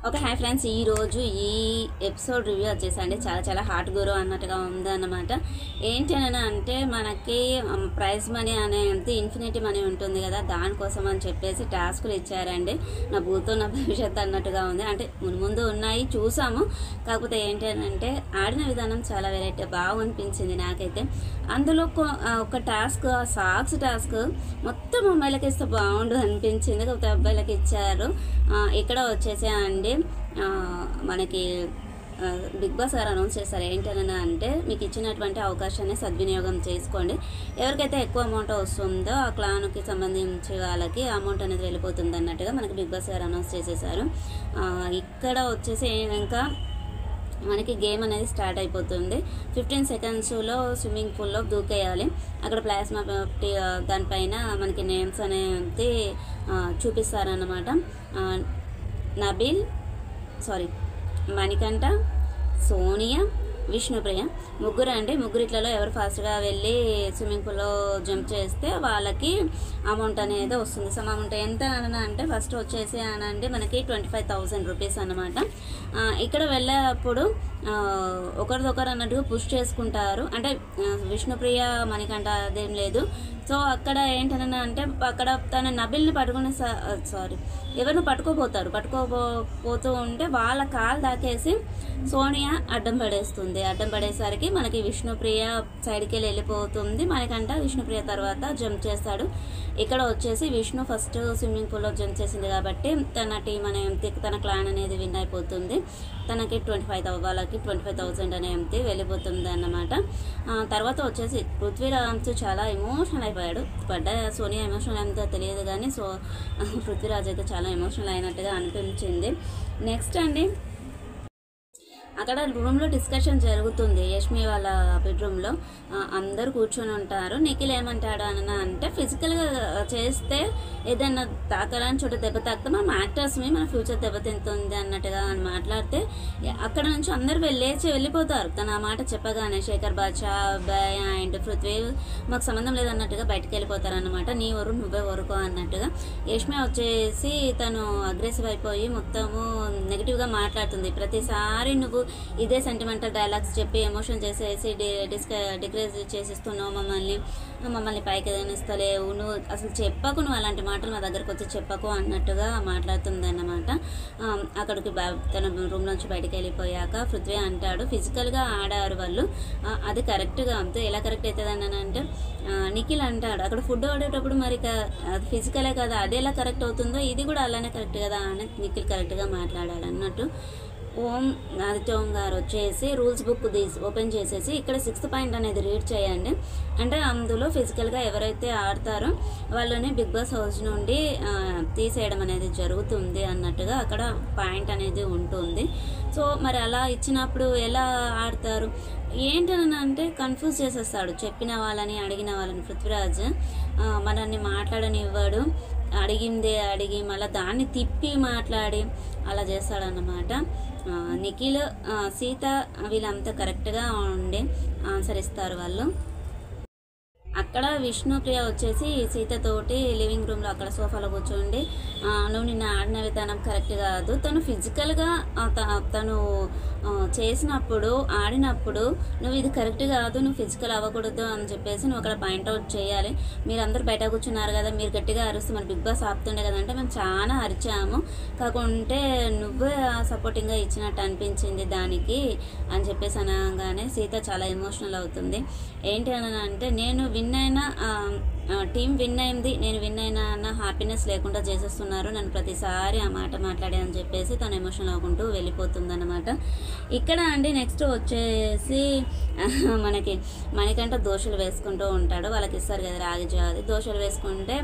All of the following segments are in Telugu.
ఓకే హాయ్ ఫ్రెండ్స్, ఈరోజు ఈ ఎపిసోడ్ రివ్యూ వచ్చేసండి చాలా హార్ట్ గురు అన్నట్టుగా ఉందన్నమాట. ఏంటి అని అంటే మనకి ప్రైజ్ మనీ అనేది ఇన్ఫినిటీ మనీ ఉంటుంది కదా, దానికోసం అని చెప్పేసి టాస్కులు ఇచ్చారండి. నా భూతో నా భవిష్యత్తు అన్నట్టుగా ఉంది. అంటే ముందు ఉన్నాయి చూసాము, కాకపోతే ఏంటి అని అంటే ఆడిన విధానం చాలా వెరైటీ బాగా అనిపించింది నాకైతే. అందులో ఒక టాస్క్ సాక్స్ టాస్క్ మొత్తం అమ్మాయిలకి ఇస్తే బాగుండు అనిపించింది, కాకపోతే అబ్బాయిలకి ఇచ్చారు. ఇక్కడ వచ్చేసి అండి మనకి బిగ్ బాస్ గారు అనౌన్స్ చేస్తారు ఏంటని అంటే, మీకు ఇచ్చినటువంటి అవకాశాన్ని సద్వినియోగం చేసుకోండి. ఎవరికైతే ఎక్కువ అమౌంట్ వస్తుందో ఆ క్లాన్కి సంబంధించి వాళ్ళకి అమౌంట్ అనేది వెళ్ళిపోతుంది అన్నట్టుగా మనకి బిగ్ బాస్ గారు అనౌన్స్ చేసేసారు. ఇక్కడ వచ్చేసి ఇంకా మనకి గేమ్ అనేది స్టార్ట్ అయిపోతుంది. 15 సెకండ్స్లో స్విమ్మింగ్ పూల్లో దూకేయాలి. అక్కడ ప్లాస్మా దానిపైన మనకి నేమ్స్ అనేది చూపిస్తారన్నమాట. మణికంఠ, సోనియా, విష్ణుప్రియ ముగ్గురు అండి. ముగ్గురిట్లలో ఎవరు ఫాస్ట్గా వెళ్ళి స్విమ్మింగ్ పూల్లో జంప్ చేస్తే వాళ్ళకి అమౌంట్ అనేది వస్తుంది. సమ్ అమౌంట్ ఎంత అంటే ఫస్ట్ వచ్చేసి అనండి మనకి 25,000 రూపీస్ అన్నమాట. ఇక్కడ వెళ్ళేటప్పుడు ఒకరిదొకరు అన్నట్టుగా పుష్ చేసుకుంటారు. అంటే విష్ణుప్రియ మణికంఠ అదేం లేదు. సో అక్కడ ఏంటన్నా అంటే అక్కడ తన నబిల్ని ఎవరిని పట్టుకోపోతూ ఉంటే వాళ్ళ కాలు దాకేసి సోనియా అడ్డం పడేస్తుంది. అడ్డం పడేసరికి మనకి విష్ణుప్రియ సైడ్కి వెళ్ళిపోతుంది. మనకంట విష్ణుప్రియ తర్వాత జంప్ చేస్తాడు. ఇక్కడ వచ్చేసి విష్ణు ఫస్ట్ స్విమ్మింగ్ పూల్లో జంప్ చేసింది కాబట్టి తన టీం అనేది తన క్లాన్ అనేది విన్ అయిపోతుంది. తనకి 25,000 అనేది వెళ్ళిపోతుంది అన్నమాట. తర్వాత వచ్చేసి పృథ్వీరాజ్ చాలా ఎమోషనల్ అయిపోయాడు. సోనియా ఎమోషనల్ అంతా తెలియదు కానీ పృథ్వీరాజ్ అయితే చాలా ఎమోషనల్ అయినట్టుగా అనిపించింది. నెక్స్ట్ అండి, అక్కడ రూమ్లో డిస్కషన్ జరుగుతుంది. యష్మి వాళ్ళ బెడ్రూమ్లో అందరూ కూర్చొని ఉంటారు. నిఖిల్ ఏమంటాడు అని అంటే, ఫిజికల్గా చేస్తే ఏదైనా తాకాలని చోట దెబ్బ తాకితే మనం యాక్టర్స్ని మన ఫ్యూచర్ దెబ్బతింటుంది అన్నట్టుగా అని మాట్లాడితే అక్కడ నుంచి అందరూ వెళ్ళిపోతారు. తను ఆ మాట చెప్పగానే శేఖర్ బాద్షా, అబ్బాయి అండ్ పృథ్వీ మాకు సంబంధం లేదన్నట్టుగా బయటకు వెళ్ళిపోతారు అన్నమాట. నీ వరకు నువ్వే వరకు అన్నట్టుగా. యష్మి వచ్చేసి తను అగ్రెసివ్ అయిపోయి మొత్తము నెగిటివ్గా మాట్లాడుతుంది. ప్రతిసారి నువ్వు ఇదే సెంటిమెంటల్ డైలాగ్స్ చెప్పి ఎమోషన్ చేసేసి డిగ్రేజ్ చేసేస్తున్నావు మమ్మల్ని పైకి ఏదైనా ఇస్తలేవు, నువ్వు అసలు చెప్పకు, నువ్వు అలాంటి మాటలు మా దగ్గరకు వచ్చి చెప్పకు అన్నట్టుగా మాట్లాడుతుంది అన్నమాట. అక్కడికి తన రూమ్ నుంచి బయటకు వెళ్ళిపోయాక పృథ్వీ అంటాడు, ఫిజికల్గా ఆడారు వాళ్ళు, అది కరెక్ట్గా అంతే. ఎలా కరెక్ట్ అవుతుంది అంటే నిఖిల్ అంటాడు, అక్కడ ఫుడ్ ఆడేటప్పుడు మరి అది ఫిజికలే కదా, అది ఎలా కరెక్ట్ అవుతుందో ఇది కూడా అలానే కరెక్ట్ కదా అని నిఖిల్ కరెక్ట్గా మాట్లాడాడు అన్నట్టు. ఆదిత్యం గారు వచ్చేసి రూల్స్ బుక్ ఓపెన్ చేసేసి ఇక్కడ 6th పాయింట్ అనేది రీడ్ చేయండి అంటే, అందులో ఫిజికల్గా ఎవరైతే ఆడతారో వాళ్ళని బిగ్ బాస్ హౌస్ నుండి తీసేయడం అనేది జరుగుతుంది అన్నట్టుగా అక్కడ పాయింట్ అనేది ఉంటుంది. సో మరి అలా ఇచ్చినప్పుడు ఎలా ఆడతారు ఏంటని అంటే కన్ఫ్యూజ్ చేసేస్తాడు. చెప్పిన వాళ్ళని అడిగిన వాళ్ళని పృథ్వీరాజ్ మనల్ని మాట్లాడనివ్వడు. అడిగి మళ్ళీ దాన్ని తిప్పి మాట్లాడి అలా చేస్తాడన్నమాట. నిఖిల్, సీత వీళ్ళంతా కరెక్ట్గా ఉండి ఆన్సర్ ఇస్తారు వాళ్ళు. అక్కడ విష్ణుప్రియ వచ్చేసి సీతతోటి లివింగ్ రూమ్లో అక్కడ సోఫాలో కూర్చోండి, నువ్వు నిన్న ఆడిన విధానం కరెక్ట్ కాదు, తను ఫిజికల్గా తను చేసినప్పుడు ఆడినప్పుడు నువ్వు ఇది కరెక్ట్ కాదు, నువ్వు ఫిజికల్ అవ్వకూడదు అని చెప్పేసి నువ్వు అక్కడ పాయింట్అవుట్ చేయాలి. మీరందరూ బయట కూర్చున్నారు కదా, మీరు గట్టిగా అరుస్తూ మరి బిగ్ బాస్ ఆపుతుండే కదంటే మేము చాలా అరిచాము, కాకుంటే నువ్వే సపోర్టింగ్గా ఇచ్చినట్టు అనిపించింది దానికి అని చెప్పేసి అనగానే సీత చాలా ఎమోషనల్ అవుతుంది. ఏంటి అని అంటే, నేను విన్ అయినా టీం విన్ అయింది, నేను విన్ అయినా అన్న హ్యాపీనెస్ లేకుండా చేసేస్తున్నారు నన్ను ప్రతిసారి ఆ మాట మాట్లాడే అని చెప్పేసి తను ఎమోషనల్ అవ్వకుంటూ వెళ్ళిపోతుంది అన్నమాట. ఇక్కడ అండి నెక్స్ట్ వచ్చేసి మనకి మణికంఠ దోశలు వేసుకుంటూ ఉంటాడు. వాళ్ళకి ఇస్తారు కదా రాగి జాది, దోశలు వేసుకుంటే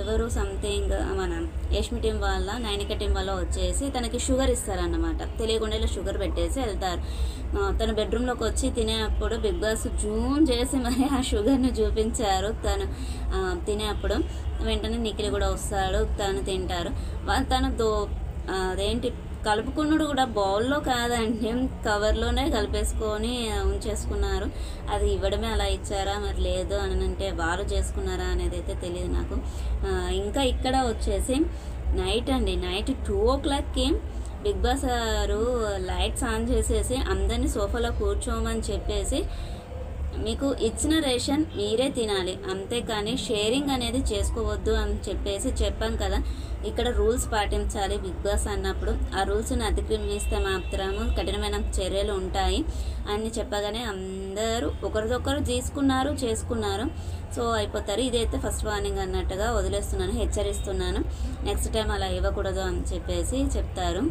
ఎవరు సంథింగ్ మన యష్మి టీం వాళ్ళ నైనిక టీం వల్ల వచ్చేసి తనకి షుగర్ ఇస్తారన్నమాట. తెలియకుండా ఇలా షుగర్ పెట్టేసి వెళ్తారు. తన బెడ్రూమ్లోకి వచ్చి తినేటప్పుడు బిగ్ బాస్ జూమ్ చేసి మరి ఆ షుగర్ని చూపించారు. తను తినేటప్పుడు వెంటనే నిఖిల్ కూడా వస్తాడు, తను తింటారు. తను అదేంటి కలుపుకున్నాడు కూడా బౌల్లో కాదండి, కవర్లోనే కలిపేసుకొని ఉంచేసుకున్నారు. అది ఇవ్వడమే అలా ఇచ్చారా మరి లేదు అని అంటే వాళ్ళు చేసుకున్నారా అనేది అయితే తెలియదు నాకు. ఇంకా ఇక్కడ వచ్చేసి నైట్ 2 o'clockకి బిగ్ బాస్ గారు లైట్స్ ఆన్ చేసేసి అందరినీ సోఫాలో కూర్చోమని చెప్పేసి మీకు ఇచ్చిన రేషన్ మీరే తినాలి, అంతేకాని షేరింగ్ అనేది చేసుకోవద్దు అని చెప్పేసి చెప్పాం కదా. ఇక్కడ రూల్స్ పాటించాలి బిగ్ బాస్ అన్నప్పుడు. ఆ రూల్స్ని అతిక్రమిస్తే మాత్రము కఠినమైన చర్యలు ఉంటాయి అని చెప్పగానే అందరూ ఒకరిదొకరు చేసుకున్నారు. సో అయిపోతారు. ఇదైతే ఫస్ట్ వార్నింగ్ అన్నట్టుగా వదిలేస్తున్నాను, హెచ్చరిస్తున్నాను. నెక్స్ట్ టైం అలా ఇవ్వకూడదు అని చెప్పేసి చెప్తారు.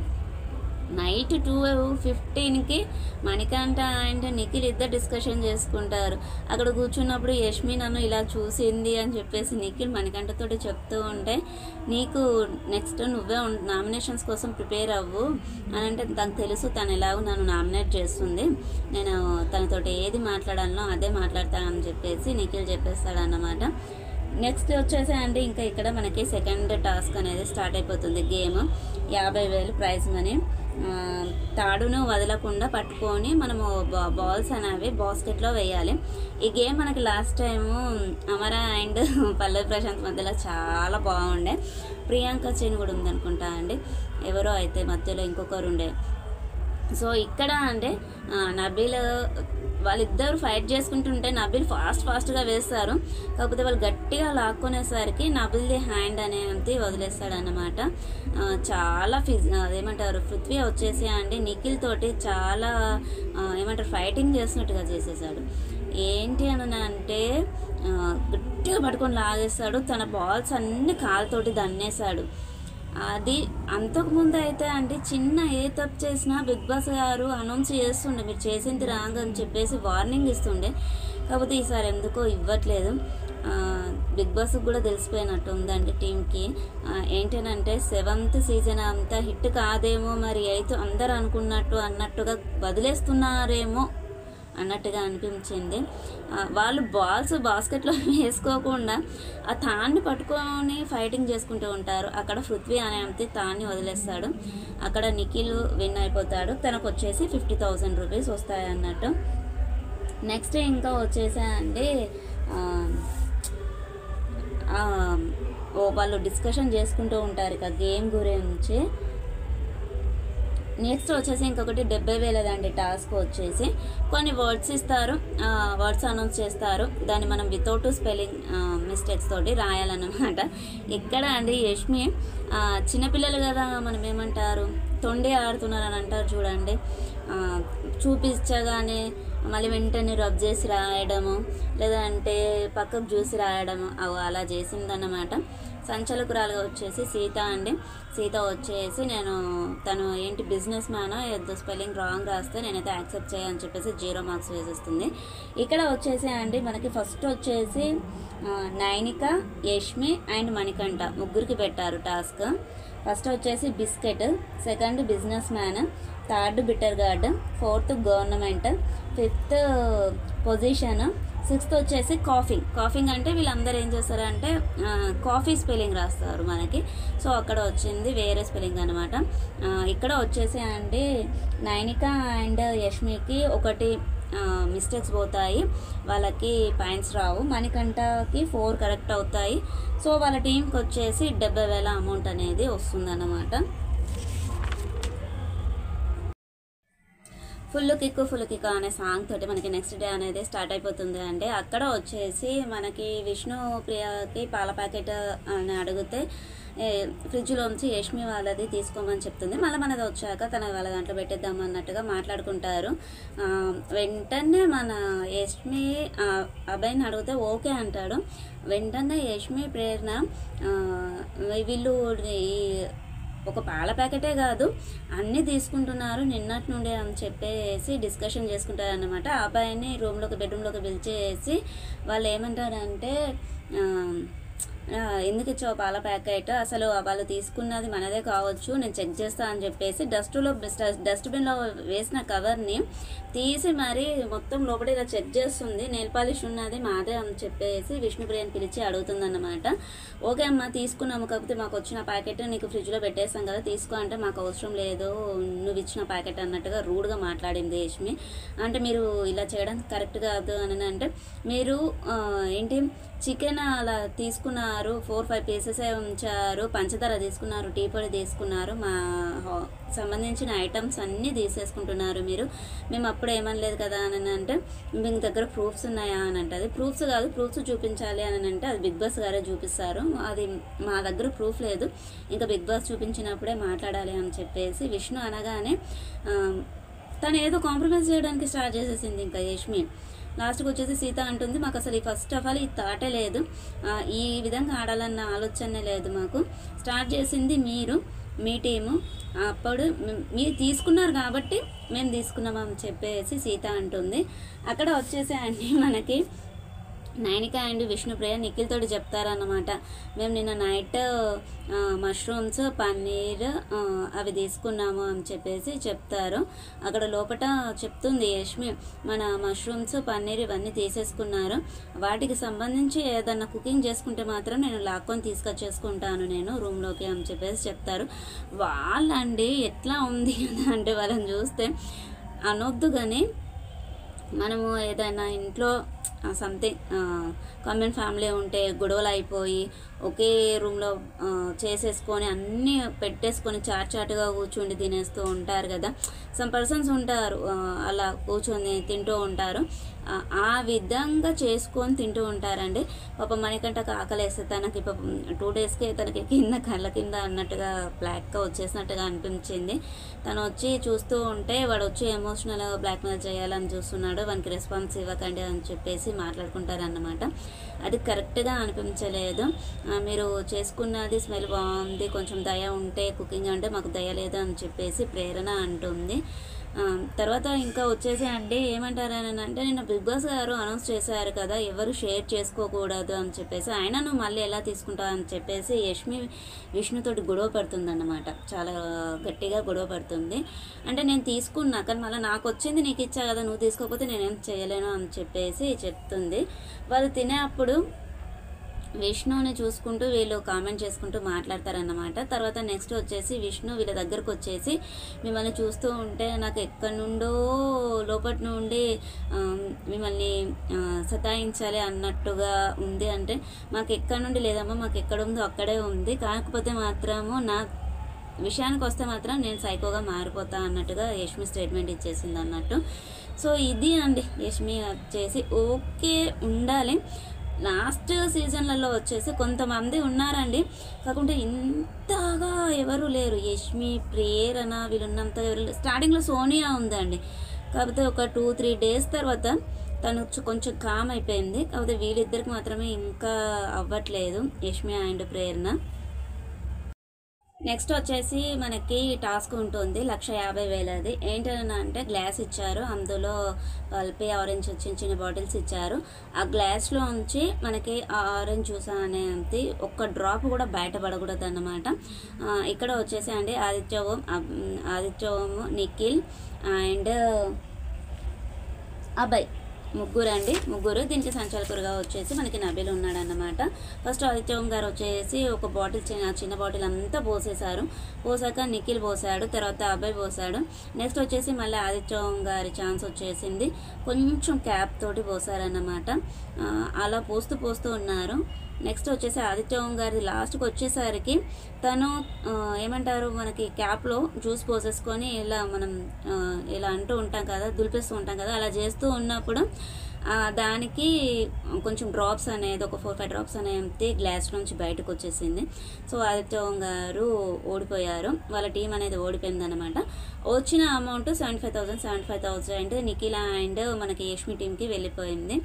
నైట్ 2:15కి మణికంఠ అండ్ నిఖిల్ ఇద్దరు డిస్కషన్ చేసుకుంటారు. అక్కడ కూర్చున్నప్పుడు యష్మి నన్ను ఇలా చూసింది అని చెప్పేసి నిఖిల్ మణికంఠతోటి చెప్తూ ఉంటే, నీకు నెక్స్ట్ నువ్వే నామినేషన్స్ కోసం ప్రిపేర్ అవ్వు అని అంటే, తనకు తెలుసు తను ఎలాగో నన్ను నామినేట్ చేస్తుంది, నేను తనతోటి ఏది మాట్లాడాలనో అదే మాట్లాడతానని చెప్పేసి నిఖిల్ చెప్పేస్తాడన్నమాట. నెక్స్ట్ వచ్చేసి అంటే ఇంకా ఇక్కడ మనకి సెకండ్ టాస్క్ అనేది స్టార్ట్ అయిపోతుంది. Game 50,000 prize money. తాడును వదలకుండా పట్టుకొని మనము బాల్స్ అనేవి బాస్కెట్లో వేయాలి. ఈ గేమ్ మనకి లాస్ట్ టైము అమర అండ్ పల్లవి ప్రశాంత్ మధ్యలో చాలా బాగుండే. ప్రియాంక చేను కూడా ఉందనుకుంటా అండి, ఎవరో అయితే మధ్యలో ఇంకొకరు ఉండే. సో ఇక్కడ అంటే నబీల్ వాళ్ళిద్దరు ఫైట్ చేసుకుంటుంటే నబీల్ ఫాస్ట్గా వేస్తారు. కాకపోతే వాళ్ళు గట్టిగా లాక్కునేసరికి నబీల్ది హ్యాండ్ అనేది వదిలేస్తాడన్నమాట. చాలా అదేమంటారు పృథ్వీ వచ్చేసి అండి నిఖిల్ తోటి చాలా ఏమంటారు ఫైటింగ్ చేసినట్టుగా చేసేసాడు. ఏంటి అని అంటే గట్టిగా పట్టుకొని లాగేస్తాడు. తన బాల్స్ అన్ని కాలుతోటి దన్నేశాడు. అది అంతకుముందు అయితే అంటే చిన్న ఏ తప్పు చేసినా బిగ్ బాస్ గారు అనౌన్స్ చేస్తుండే, మీరు చేసింది రాంగ్ అని చెప్పేసి వార్నింగ్ ఇస్తుండే. కాకపోతే ఈసారి ఎందుకో ఇవ్వట్లేదు. బిగ్ బాస్కి కూడా తెలిసిపోయినట్టు ఉందండి టీంకి. ఏంటంటే 7th సీజన్ అంతా హిట్ కాదేమో, మరి 8th అందరు అన్నట్టుగా వదిలేస్తున్నారేమో అన్నట్టుగా అనిపించింది. వాళ్ళు బాల్స్ బాస్కెట్లో వేసుకోకుండా ఆ తాన్ని పట్టుకొని ఫైటింగ్ చేసుకుంటూ ఉంటారు. అక్కడ పృథ్వీ అనే తాన్ని వదిలేస్తాడు. అక్కడ నిఖిల్ విన్ అయిపోతాడు. తనకు వచ్చేసి 50,000 రూపీస్ వస్తాయి అన్నట్టు. నెక్స్ట్ ఇంకా వచ్చేసండి వాళ్ళు డిస్కషన్ చేసుకుంటూ ఉంటారు ఇక గేమ్ గురించి. నెక్స్ట్ వచ్చేసి ఇంకొకటి 70,000 అండి టాస్క్ వచ్చేసి. కొన్ని వర్డ్స్ ఇస్తారు, వర్డ్స్ అనౌన్స్ చేస్తారు. దాన్ని మనం వితౌట్ స్పెల్లింగ్ మిస్టేక్స్ తోటి రాయాలన్నమాట. ఇక్కడ అండి యష్మి చిన్నపిల్లలు కదా, మనం ఏమంటారు తొండి ఆడుతున్నారు అని అంటారు చూడండి. చూపించగానే మళ్ళీ వెంటనే రబ్ చేసి రాయడము, లేదంటే పక్కకు చూసి రాయడము అలా చేసిందన్నమాట. సంచలకురాలుగా వచ్చేసి సీత అండి. సీత వచ్చేసి తను ఏంటి బిజినెస్ మ్యానో ఏదో స్పెల్లింగ్ రాంగ్ రాస్తే నేనైతే యాక్సెప్ట్ చేయని చెప్పేసి 0 మార్క్స్ వేసేస్తుంది. ఇక్కడ వచ్చేసి అండి మనకి ఫస్ట్ వచ్చేసి నైనిక, యష్మి అండ్ మణికంఠ ముగ్గురికి పెట్టారు టాస్క్. ఫస్ట్ వచ్చేసి biscuit, second business man, third bodyguard, 4th government, 5th position, 6th వచ్చేసి కాఫింగ్ అంటే వీళ్ళందరూ ఏం చేస్తారంటే కాఫీ స్పెల్లింగ్ రాస్తారు మనకి. సో అక్కడ వచ్చింది వేరే స్పెల్లింగ్ అనమాట. ఇక్కడ వచ్చేసి అండి నైనిక అండ్ యష్మికి ఒకటి మిస్టేక్స్ పోతాయి, వాళ్ళకి పాయింట్స్ రావు. మణికంఠకి 4 కరెక్ట్ అవుతాయి. సో వాళ్ళ టీంకి వచ్చేసి 70,000 అమౌంట్ అనేది వస్తుందన్నమాట. ఫుల్ కిక్ అనే సాంగ్ తోటి మనకి నెక్స్ట్ డే అనేది స్టార్ట్ అయిపోతుంది. అంటే అక్కడ వచ్చేసి మనకి విష్ణు ప్రియకి పాల ప్యాకెట్ అని అడిగితే ఫ్రిడ్జ్లోంచి యష్మి వాళ్ళది తీసుకోమని చెప్తుంది. మళ్ళీ మనది వచ్చాక వాళ్ళ దాంట్లో పెట్టేద్దాం అన్నట్టుగా మాట్లాడుకుంటారు. వెంటనే మన యష్మి అబ్బాయిని అడిగితే ఓకే అంటాడు. వెంటనే యష్మి ప్రేరణ వీళ్ళు ఒక పాల ప్యాకెటే కాదు అన్నీ తీసుకుంటున్నారు నిన్నటి నుండి అని చెప్పేసి డిస్కషన్ చేసుకుంటారన్నమాట. ఆ అబ్బాయిని బెడ్రూమ్లోకి పిలిచేసి వాళ్ళు ఏమంటారంటే ఎందుకు ఇచ్చావు పాల ప్యాకెట్, అసలు వాళ్ళు తీసుకున్నది మనదే కావచ్చు, నేను చెక్ చేస్తా అని చెప్పేసి డస్ట్బిన్లో వేసిన కవర్ని తీసి మరి మొత్తం లోపల ఇలా చెక్ చేస్తుంది. నెయిల్ పాలిష్ ఉన్నది మాదే అని చెప్పేసి విష్ణుప్రియని పిలిచి అడుగుతుందన్నమాట. ఓకే అమ్మ తీసుకున్నాము, కాకపోతే మాకు వచ్చిన ప్యాకెట్ నీకు ఫ్రిడ్జ్లో పెట్టేస్తాం కదా తీసుకో అంటే మాకు అవసరం లేదు నువ్వు ఇచ్చిన ప్యాకెట్ అన్నట్టుగా రూడ్గా మాట్లాడింది యష్మి. అంటే మీరు ఇలా చేయడం కరెక్ట్ కాదు అని అంటే మీరు ఏంటి చికెన్ అలా తీసుకున్నారు తీసుకున్నారు, 4-5 పీసెసే ఉంచారు, పంచదార తీసుకున్నారు, టీ పొడి తీసుకున్నారు, మా సంబంధించిన ఐటమ్స్ అన్నీ తీసేసుకుంటున్నారు మీరు. మేము అప్పుడు ఏమనలేదు కదా అని అంటే, మీ దగ్గర ప్రూఫ్స్ ఉన్నాయా అని అంటే, అది ప్రూఫ్స్ కాదు, ప్రూఫ్స్ చూపించాలి అని అంటే అది బిగ్ బాస్ గారే చూపిస్తారు, అది మా దగ్గర ప్రూఫ్ లేదు, ఇంకా బిగ్ బాస్ చూపించినప్పుడే మాట్లాడాలి అని చెప్పేసి విష్ణు అనగానే తను ఏదో కాంప్రమైజ్ చేయడానికి స్టార్ట్ చేసేసింది ఇంకా యష్మి. లాస్ట్కి వచ్చేసి సీత అంటుంది, మాకు అసలు ఫస్ట్ ఆఫ్ ఆల్ ఈ థాటే లేదు, ఈ విధంగా ఆడాలన్న ఆలోచనే లేదు మాకు, స్టార్ట్ చేసింది మీరు, మీ టీము, అప్పుడు మీరు తీసుకున్నారు కాబట్టి మేము తీసుకున్నామని చెప్పేసి సీత అంటుంది. అక్కడ వచ్చేసి అండి మనకి నైనిక అండ్ విష్ణుప్రియ నిఖిల్ తోటి చెప్తారన్నమాట, మేము నిన్న నైట్ మష్రూమ్స్ పన్నీర్ అవి తీసుకున్నాము అని చెప్పేసి చెప్తారు. అక్కడ లోపల చెప్తుంది యష్మి, మన మష్రూమ్స్ పన్నీర్ ఇవన్నీ తీసేసుకున్నారు, వాటికి సంబంధించి ఏదన్నా కుకింగ్ చేసుకుంటే మాత్రం నేను లాక్కొని తీసుకొచ్చేసుకుంటాను నేను రూమ్లోకి అని చెప్పేసి చెప్తారు. వాళ్ళండి ఎట్లా ఉంది అంటే వాళ్ళని చూస్తే అనొద్దు, కానీ మనము ఏదైనా ఇంట్లో సంథింగ్ కామన్ ఫ్యామిలీ ఉంటే గొడవలు అయిపోయి ఒకే రూమ్లో చేసేసుకొని అన్నీ పెట్టేసుకొని చాటుగా కూర్చుండి తినేస్తూ ఉంటారు కదా, సమ్ పర్సన్స్ ఉంటారు అలా కూర్చొని తింటూ ఉంటారు, ఆ విధంగా చేసుకొని తింటూ ఉంటారండి. పాపం మణికంఠకు ఆకలేస్తే తనకి పాపం 2 డేస్కే తనకి కళ్ళ కింద అన్నట్టుగా బ్లాక్గా వచ్చేసినట్టుగా అనిపించింది. తను వచ్చి చూస్తూ ఉంటే వాడు వచ్చి ఎమోషనల్ బ్లాక్మెయిల్ చేయాలని చూస్తున్నాడు, వానికి రెస్పాన్స్ ఇవ్వకండి అని చెప్పేసి మాట్లాడుకుంటారన్నమాట. అది కరెక్ట్గా అనిపించలేదు. మీరు చేసుకున్నది స్మెల్ బాగుంది, కొంచెం దయ ఉంటే కుకింగ్ అంటే మాకు దయ లేదు అని చెప్పేసి ప్రేరణ అంటుంది. తర్వాత ఇంకా వచ్చేసి అండి ఏమంటారని అంటే, నిన్న బిగ్ బాస్ గారు అనౌన్స్ చేశారు కదా ఎవరు షేర్ చేసుకోకూడదు అని చెప్పేసి, అయినా నువ్వు మళ్ళీ ఎలా తీసుకుంటావు అని చెప్పేసి యష్మి విష్ణుతోటి గొడవ పడుతుంది అన్నమాట, చాలా గట్టిగా గొడవ పడుతుంది. అంటే నేను తీసుకున్నా కానీ మళ్ళీ నాకు వచ్చింది నీకు ఇచ్చా కదా, నువ్వు తీసుకోకపోతే నేనేం చేయలేను అని చెప్పేసి చెప్తుంది. వాళ్ళు తినే అప్పుడు విష్ణుని చూసుకుంటూ వీళ్ళు కామెంట్ చేసుకుంటూ మాట్లాడతారన్నమాట. తర్వాత నెక్స్ట్ వచ్చేసి విష్ణు వీళ్ళ దగ్గరకు వచ్చేసి, మిమ్మల్ని చూస్తూ ఉంటే నాకు ఎక్కడి నుండో లోపటి నుండి మిమ్మల్ని సతాయించాలి అన్నట్టుగా ఉంది అంటే, మాకు ఎక్కడి నుండి లేదమ్మా, మాకు ఎక్కడ ఉందో అక్కడే ఉంది, కాకపోతే మాత్రము నా విషయానికి వస్తే మాత్రం నేను సైకోగా మారిపోతా అన్నట్టుగా యష్మి స్టేట్మెంట్ ఇచ్చేసింది అన్నట్టు. సో ఇది అండి యష్మి వచ్చేసి ఓకే ఉండాలి. లాస్ట్ సీజన్లలో వచ్చేసి కొంతమంది ఉన్నారండి, కాకుంటే ఇంతగా ఎవరు లేరు, యష్మి ప్రేరణ వీళ్ళున్నంత ఎవరు. స్టార్టింగ్లో సోనియా ఉందండి, కాకపోతే ఒక 2-3 డేస్ తర్వాత తను కొంచెం కామ్ అయిపోయింది, కాకపోతే వీళ్ళిద్దరికి మాత్రమే ఇంకా అవ్వట్లేదు, యష్మి అండ్ ప్రేరణ. నెక్స్ట్ వచ్చేసి మనకి టాస్క్ ఉంటుంది 1,50,000. ఏంటని అంటే గ్లాస్ ఇచ్చారు, అందులో పల్పి ఆరెంజ్ చిన్న బాటిల్స్ ఇచ్చారు, ఆ గ్లాస్లో ఉంచి మనకి ఆ ఆరెంజ్ జ్యూస్ అనేది ఒక్క డ్రాప్ కూడా బయటపడకూడదు అన్నమాట. ఇక్కడ వచ్చేసి అండి ఆదిత్య ఓం నిఖిల్ అండ్ అబ్బాయి ముగ్గురు దీనికి సంచాలకులుగా వచ్చేసి మనకి నబీల్ ఉన్నాడు అన్నమాట. ఫస్ట్ ఆదిత్య ఓం గారు వచ్చేసి ఒక బాటిల్ చిన్న బాటిల్ అంతా పోసాక నిఖిల్ పోసాడు, తర్వాత అబ్బాయి పోసాడు. నెక్స్ట్ వచ్చేసి మళ్ళీ ఆదిత్య ఓం గారి ఛాన్స్ వచ్చేసింది, కొంచెం క్యాప్ తోటి పోసారన్నమాట. అలా పోస్తూ ఉన్నారు. నెక్స్ట్ వచ్చేసి ఆదిత్య ఓం గారి లాస్ట్కి వచ్చేసరికి తను ఏమంటారు మనకి క్యాప్లో జ్యూస్ పోసేసుకొని ఇలా మనం ఇలా అంటూ ఉంటాం కదా, దులిపేస్తూ ఉంటాం కదా, అలా చేస్తూ ఉన్నప్పుడు దానికి కొంచెం డ్రాప్స్ అనేది ఒక 4-5 డ్రాప్స్ అనేది గ్లాస్ నుంచి బయటకు వచ్చేసింది. సో ఆదిత్య ఓం గారు ఓడిపోయారు, వాళ్ళ టీం అనేది ఓడిపోయింది అనమాట. వచ్చిన అమౌంట్ 75,000 నిఖిల అండ్ మనకి యష్మి టీంకి వెళ్ళిపోయింది.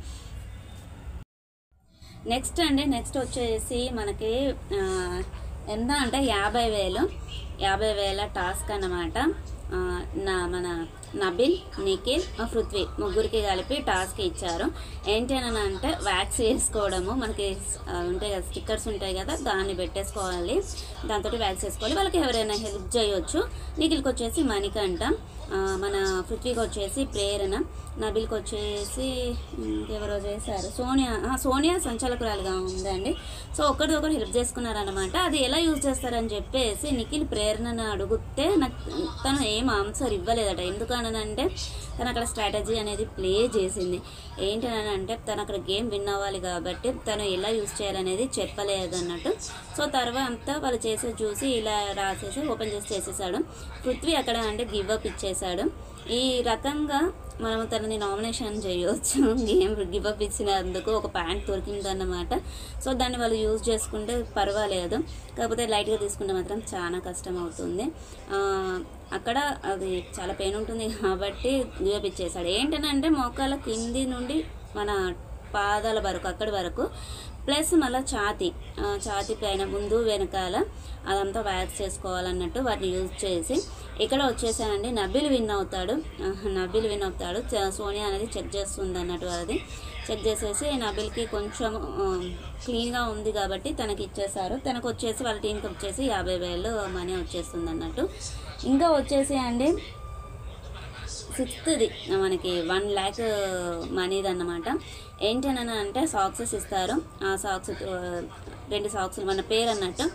నెక్స్ట్ వచ్చేసి మనకి ఎంత అంటే 50,000 టాస్క్ అన్నమాట. మన నబిల్, నిఖిల్, పృథ్వీ ముగ్గురికి కలిపి టాస్క్ ఇచ్చారు. ఏంటి అని అంటే వ్యాక్స్ వేసుకోవడము, మనకి ఉంటాయి కదా స్టిక్కర్స్ ఉంటాయి కదా, దాన్ని పెట్టేసుకోవాలి, దాంతో వ్యాక్స్ వేసుకోవాలి. వాళ్ళకి ఎవరైనా హెల్ప్ చేయొచ్చు. నిఖిల్కి వచ్చేసి మణికంఠ, మన పృథ్వీకి వచ్చేసి ప్రేరణ, నబిల్కి వచ్చేసి ఇంకెవరో చేశారు సోనియా సంచాలకురాలుగా ఉందండి. సో ఒకరిదొకరు హెల్ప్ చేసుకున్నారనమాట. అది ఎలా యూజ్ చేస్తారని చెప్పేసి నిఖిల్ ప్రేరణను అడిగితే తను ఏం ఆన్సర్ ఇవ్వలేదట. ఎందుకని అంటే తను అక్కడ స్ట్రాటజీ అనేది ప్లే చేసింది. ఏంటి అని అంటే తను అక్కడ గేమ్ విన్ అవ్వాలి కాబట్టి తను ఎలా యూజ్ చేయాలనేది చెప్పలేదు అన్నట్టు. సో తర్వాత వాళ్ళు చేసేది చూసి ఇలా రాసేసి ఓపెన్ చేసి చేసేసాడు. పృథ్వీ అక్కడ అంటే గివ్ అప్ ఇచ్చేసాడు. ఈ రకంగా మనం తనని నామినేషన్ చేయవచ్చు. గేమ్ గివ్ అప్ ఇచ్చినందుకు ఒక ప్యాంట్ దొరికిందన్నమాట. సో దాన్ని వాళ్ళు యూజ్ చేసుకుంటే పర్వాలేదు, కాకపోతే లైట్గా తీసుకుంటే మాత్రం చాలా కష్టం అవుతుంది. అక్కడ అది చాలా పెయిన్ ఉంటుంది కాబట్టి గివ్ అప్ ఇచ్చేసాడు. ఏంటంటే మోకాల కింది నుండి మన పాదాల వరకు అక్కడి వరకు ప్లస్ మళ్ళీ ఛాతీ పైన ముందు వెనకాల అదంతా వ్యాక్స్ చేసుకోవాలన్నట్టు వాటిని యూజ్ చేసి ఇక్కడ వచ్చేసానండి. నబీల్ విన్ అవుతాడు. సోనియా అనేది చెక్ చేస్తుంది అన్నట్టు. అది చెక్ చేసేసి నబీల్కి కొంచెం క్లీన్గా ఉంది కాబట్టి తనకి ఇచ్చేసారు. తనకు వచ్చేసి వాళ్ళ టీంకి వచ్చేసి 50,000 మనీ వచ్చేస్తుంది అన్నట్టు. ఇంకా వచ్చేసి అండి 6th మనకి 1 lakh మనీది అన్నమాట. ఏంటని అంటే సాక్సెస్ ఇస్తారు. ఆ సాక్స్ 2 సాక్స్లు మన పేరు అన్నట్టు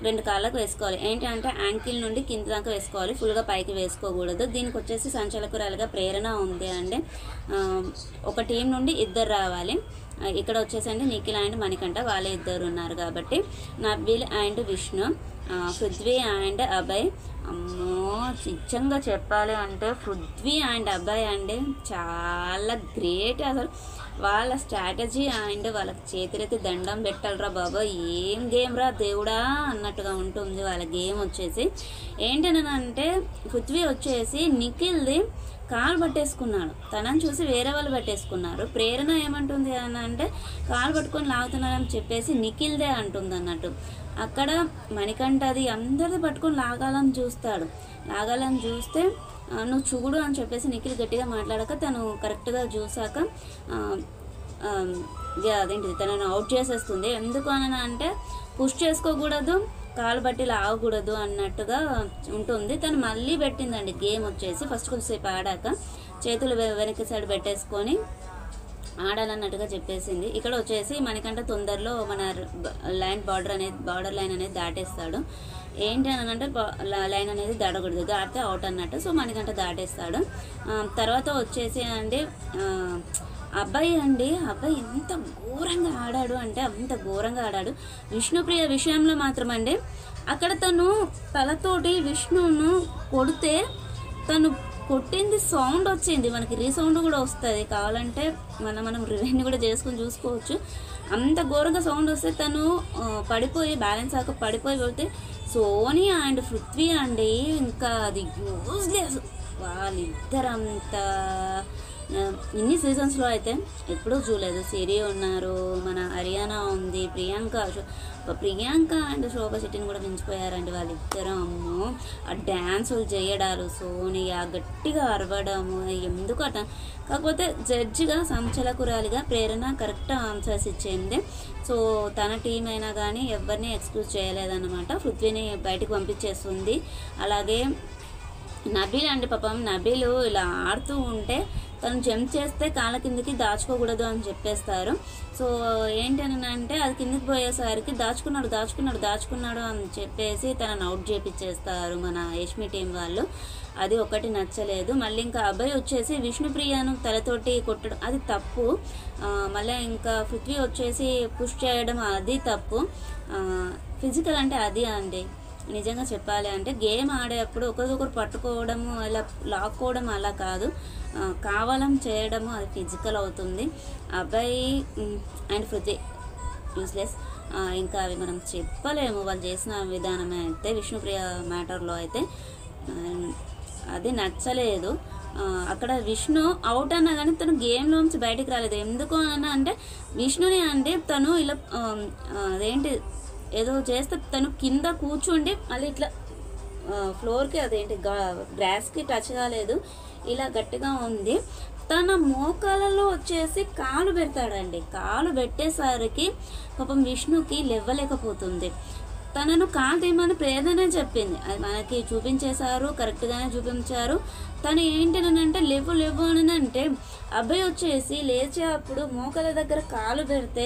2 కాళ్ళకు వేసుకోవాలి. ఏంటి అంటే యాంకిల్ నుండి కింద దాకా వేసుకోవాలి, ఫుల్గా పైకి వేసుకోకూడదు. దీనికి వచ్చేసి సంచాలకురాలుగా ప్రేరణ ఉంది అంటే ఒక టీం నుండి 2 రావాలి. ఇక్కడ వచ్చేసండి నిఖిల్ అండ్ మణికంఠ వాళ్ళే 2 ఉన్నారు కాబట్టి నబీల్ అండ్ విష్ణు, పృథ్వీ అండ్ అభయ్. అమ్మో నిజంగా చెప్పాలి అంటే పృథ్వీ అండ్ అభయ్ అండి చాలా గ్రేట్. అసలు వాళ్ళ స్ట్రాటజీ అండ్ వాళ్ళకి చేతులైతే దండం పెట్టాలరా బాబా, ఏం గేమ్ రా దేవుడా అన్నట్టుగా ఉంటుంది వాళ్ళ గేమ్ వచ్చేసి. ఏంటనంటే పృథ్వీ వచ్చేసి నిఖిల్ది కాలు పట్టేసుకున్నాడు, తనని చూసి వేరే వాళ్ళు పట్టేసుకున్నారు. ప్రేరణ ఏమంటుంది అని అంటే కాలు పట్టుకొని లాగుతున్నారని చెప్పేసి నిఖిల్దే అంటుంది అన్నట్టు. అక్కడ మణికంఠది అందరిది పట్టుకొని లాగాలని చూస్తే నువ్వు చూడు అని చెప్పేసి నిఖిల్ గట్టిగా మాట్లాడక తను కరెక్ట్గా చూసాక అదేంటిది తనను అవుట్ చేసేస్తుంది. ఎందుకు అని అంటే పుష్ చేసుకోకూడదు, కాలు బట్టి లాగకూడదు అన్నట్టుగా ఉంటుంది. తను మళ్ళీ పెట్టిందండి గేమ్ వచ్చేసి. ఫస్ట్ కొంచెంసేపు ఆడాక చేతులు వెనక్కి సైడ్ పెట్టేసుకొని ఆడాలన్నట్టుగా చెప్పేసింది. ఇక్కడ వచ్చేసి మనకంటే తొందరలో మన బార్డర్ లైన్ అనేది దాటేస్తాడు. ఏంటి అని అంటే లైన్ అనేది దాటకూడదు, దాటితే అవుట్ అన్నట్టు. సో మనకంటే దాటేస్తాడు. తర్వాత వచ్చేసి అండి అబ్బాయి ఎంత ఘోరంగా ఆడాడు అంటే అంత ఘోరంగా ఆడాడు. విష్ణుప్రియ విషయంలో మాత్రం అండి అక్కడ తను తలతోటి విష్ణును కొడితే తను కొట్టింది సౌండ్ వచ్చింది, మనకి రీసౌండ్ కూడా వస్తుంది, కావాలంటే మనం రివెంజ్ కూడా చేసుకొని చూసుకోవచ్చు. అంత ఘోరంగా సౌండ్ వస్తే తను పడిపోయి బ్యాలెన్స్ ఆక పడిపోయి పోతే సోనియా అండ్ పృథ్వీ అండి ఇంకా అది యూజ్లెస్. వాళ్ళిద్దరంతా ఇన్ని సీజన్స్లో అయితే ఎప్పుడూ చూడలేదు. సిరి ఉన్నారు, మన హరియానా ఉంది, ప్రియాంక అండ్ శోభా శెట్టిని కూడా మించిపోయారండి వాళ్ళిద్దరు. అమ్మో ఆ డ్యాన్సులు చేయడాలు, సోనియా గట్టిగా అరవడము ఎందుకు అట. కాకపోతే జడ్జిగా సంచలకురాలిగా ప్రేరణ కరెక్ట్ ఆన్సర్స్ ఇచ్చింది. సో తన టీం అయినా కానీ ఎవరిని ఎక్స్క్యూజ్ చేయలేదన్నమాట. పృథ్వీని బయటకు పంపించేస్తుంది. అలాగే నబీల్ అండి పాపం నబీలు ఇలా ఆడుతూ ఉంటే తను జంప్ చేస్తే కాళ్ళ కిందకి దాచుకోకూడదు అని చెప్పేస్తారు. సో ఏంటని అంటే అది కిందకి పోయేసరికి దాచుకున్నాడు అని చెప్పేసి తనను అవుట్ చేపించేస్తారు మన యష్మి టీం వాళ్ళు. అది ఒకటి నచ్చలేదు. మళ్ళీ ఇంకా అబ్బాయి వచ్చేసి విష్ణుప్రియను తలతోటి కొట్టడం అది తప్పు. మళ్ళీ ఇంకా పృథ్వీ వచ్చేసి పుష్ చేయడం అది తప్పు. ఫిజికల్ అంటే అది అండి నిజంగా చెప్పాలి అంటే గేమ్ ఆడేటప్పుడు ఒకరికొకరు పట్టుకోవడము అలా లాక్కోవడం అలా కాదు, కావాలని చేయడము అది ఫిజికల్ అవుతుంది. అబ్బాయి అండ్ పృథ్వీ యూస్లెస్. ఇంకా అవి మనం చెప్పలేము వాళ్ళు చేసిన విధానమే. అయితే విష్ణుప్రియ మ్యాటర్లో అయితే అది నచ్చలేదు. అక్కడ విష్ణు అవుట్ అన్నా కానీ తను గేమ్లోంచి బయటికి రాలేదు. ఎందుకు అన్నా అంటే విష్ణుని అంటే తను ఇలా అదేంటి ఏదో చేస్తే తను కింద కూర్చుండి మళ్ళీ ఇట్లా ఫ్లోర్కి అదేంటి గ్రాస్కి టచ్ కాలేదు, ఇలా గట్టిగా ఉంది. తన మోకాలలో వచ్చేసి కాలు పెడతాడండి. కాలు పెట్టేసరికి పాపం విష్ణుకి లేవలేకపోతుంది. తనను కాలు తీయమని ప్రేరణనే చెప్పింది. అది మనకి చూపించేశారు, కరెక్ట్గానే చూపించారు. తను ఏంటనంటే లేవు అని అంటే అబ్బాయి వచ్చేసి లేచే అప్పుడు మోకాల దగ్గర కాలు పెడితే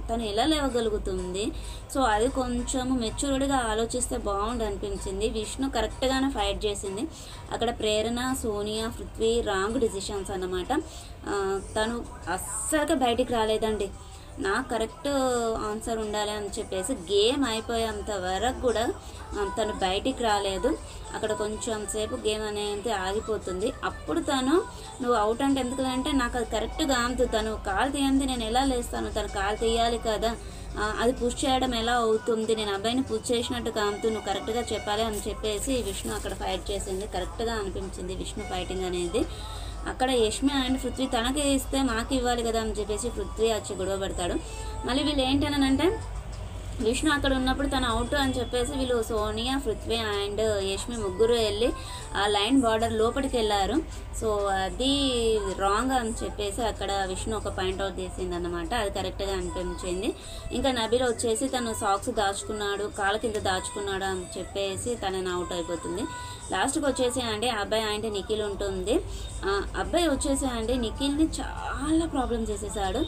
తను ఎలా లేవగలుగుతుంది? సో అది కొంచెం మెచ్యూర్డ్గా ఆలోచిస్తే బాగుండు అనిపించింది. విష్ణు కరెక్ట్గానే ఫైట్ చేసింది. అక్కడ ప్రేరణ, సోనియా, పృథ్వీ రాంగ్ డిసిషన్స్ అన్నమాట. తను అస్సలుగా బయటికి రాలేదండి. నాకు కరెక్ట్ ఆన్సర్ ఉండాలి అని చెప్పేసి గేమ్ అయిపోయేంత వరకు కూడా తను బయటికి రాలేదు. అక్కడ కొంచెం సేపు గేమ్ అనేది ఆగిపోతుంది. అప్పుడు తను నువ్వు అవుట్ అంటే ఎందుకంటే నాకు అది కరెక్ట్గా ఆమెతో తను కాలు తీయంది నేను ఎలా లేస్తాను, తను కాలు తీయాలి కదా, అది పుష్ చేయడం ఎలా అవుతుంది, నేను అబ్బాయిని పుష్ చేసినట్టు కాముతూ నువ్వు కరెక్ట్గా చెప్పాలి అని చెప్పేసి విష్ణు అక్కడ ఫైట్ చేసింది. కరెక్ట్గా అనిపించింది విష్ణు ఫైటింగ్ అనేది. అక్కడ యష్మి అండ్ పృథ్వీ తనకి ఇస్తే మాకు ఇవ్వాలి కదా అని చెప్పేసి పృథ్వీ వచ్చి గొడవ పడతాడు. మళ్ళీ వీళ్ళు ఏంటనంటే విష్ణు అక్కడ ఉన్నప్పుడు తను అవుట్ అని చెప్పేసి వీళ్ళు సోనియా, పృథ్వీ అండ్ యష్మి ముగ్గురు వెళ్ళి ఆ లైన్ బార్డర్ లోపలికి వెళ్ళారు. సో అది రాంగ్ అని చెప్పేసి అక్కడ విష్ణు ఒక పాయింట్ అవుట్ చేసింది అన్నమాట. అది కరెక్ట్గా అనిపించింది. ఇంకా నబీల్ వచ్చేసి తను సాక్స్ దాచుకున్నాడు, కాళ్ళ కింద దాచుకున్నాడు అని చెప్పేసి తనని అవుట్ అయిపోతుంది. లాస్ట్కి వచ్చేసి అండి అబ్బాయి అంటే నిఖిల్ ఉంటుంది. అబ్బాయి వచ్చేసి అండి నిఖిల్ని చాలా ప్రాబ్లం చేసేసాడు.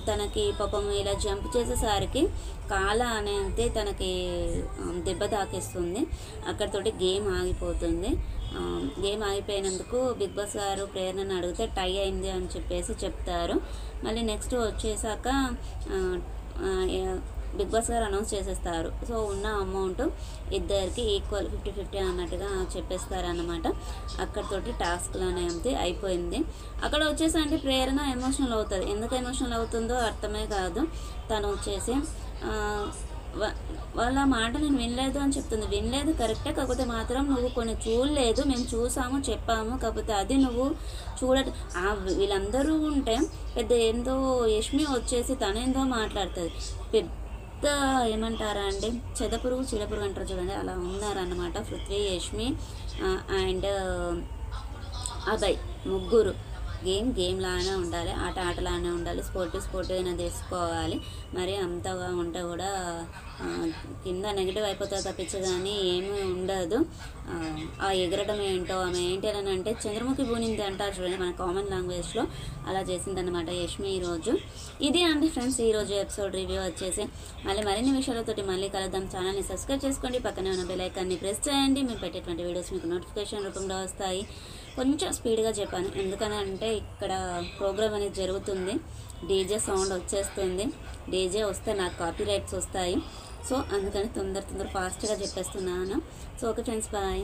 తనకి పాపం ఇలా జంప్ చేసేసరికి కాళ్ళ అనేది తనకి దెబ్బ తాకేస్తుంది. అక్కడితోటి గేమ్ ఆగిపోతుంది. గేమ్ ఆగిపోయినందుకు బిగ్ బాస్ గారు ప్రేరణను అడిగితే టై అయింది అని చెప్పేసి చెప్తారు. మళ్ళీ నెక్స్ట్ వచ్చేసాక బిగ్ బాస్ గారు అనౌన్స్ చేసేస్తారు. సో ఉన్న అమౌంట్ ఇద్దరికి ఈక్వల్ 50-50 అన్నట్టుగా చెప్పేస్తారన్నమాట. అక్కడితోటి టాస్క్లు అనేది అయిపోయింది. అక్కడ వచ్చేసి అంటే ప్రేరణ ఎమోషనల్ అవుతుంది. ఎందుకు ఎమోషనల్ అవుతుందో అర్థమే కాదు. తను వచ్చేసి వాళ్ళ మాట నేను వినలేదు అని చెప్తుంది. వినలేదు కరెక్టే, కాకపోతే మాత్రం నువ్వు కొన్ని చూడలేదు, మేము చూసాము చెప్పాము, కాకపోతే అది నువ్వు వీళ్ళందరూ ఉంటే పెద్ద ఏందో యష్మి వచ్చేసి తనేందో మాట్లాడుతుంది. పెద్ద ఏమంటారా అండి చెదపురుగు చిడపురుగు అంటారు చూడండి, అలా ఉన్నారన్నమాట పృథ్వీ, యష్మి అండ్ అభయ్ ముగ్గురు. గేమ్ లానే ఉండాలి, ఆటలానే ఉండాలి, స్పోర్టివ్గా తీసుకోవాలి. మరి అంతగా ఉంటే కూడా కింద నెగిటివ్ అయిపోతుంది తప్పించి కానీ ఏమీ ఉండదు. ఆ ఎగరడం ఏంటో ఆమె ఏంటి అని అంటే చంద్రముఖి బూనింది అంటారు చూడండి మన కామన్ లాంగ్వేజ్లో, అలా చేసిందనమాట యష్మి ఈరోజు. ఇది అండి ఫ్రెండ్స్ ఈరోజు ఎపిసోడ్ రివ్యూ వచ్చేసి. మరిన్ని విషయాలతోటి మళ్ళీ కలుద్దాం. ఛానల్ని సబ్స్క్రైబ్ చేసుకోండి, పక్కనే ఉన్న బెల్ ఐకాన్ని ప్రెస్ చేయండి. మేము పెట్టేటువంటి వీడియోస్ మీకు నోటిఫికేషన్ రూపంలో వస్తాయి. కొంచెం స్పీడ్గా చెప్పాను ఎందుకనంటే ఇక్కడ ప్రోగ్రామ్ అనేది జరుగుతుంది, డీజే సౌండ్ వచ్చేస్తుంది. డీజే వస్తే నాకు కాపీ రైట్స్ వస్తాయి. సో అందుకని తొందర ఫాస్ట్గా చెప్పేస్తున్నాను. So okay friends, bye.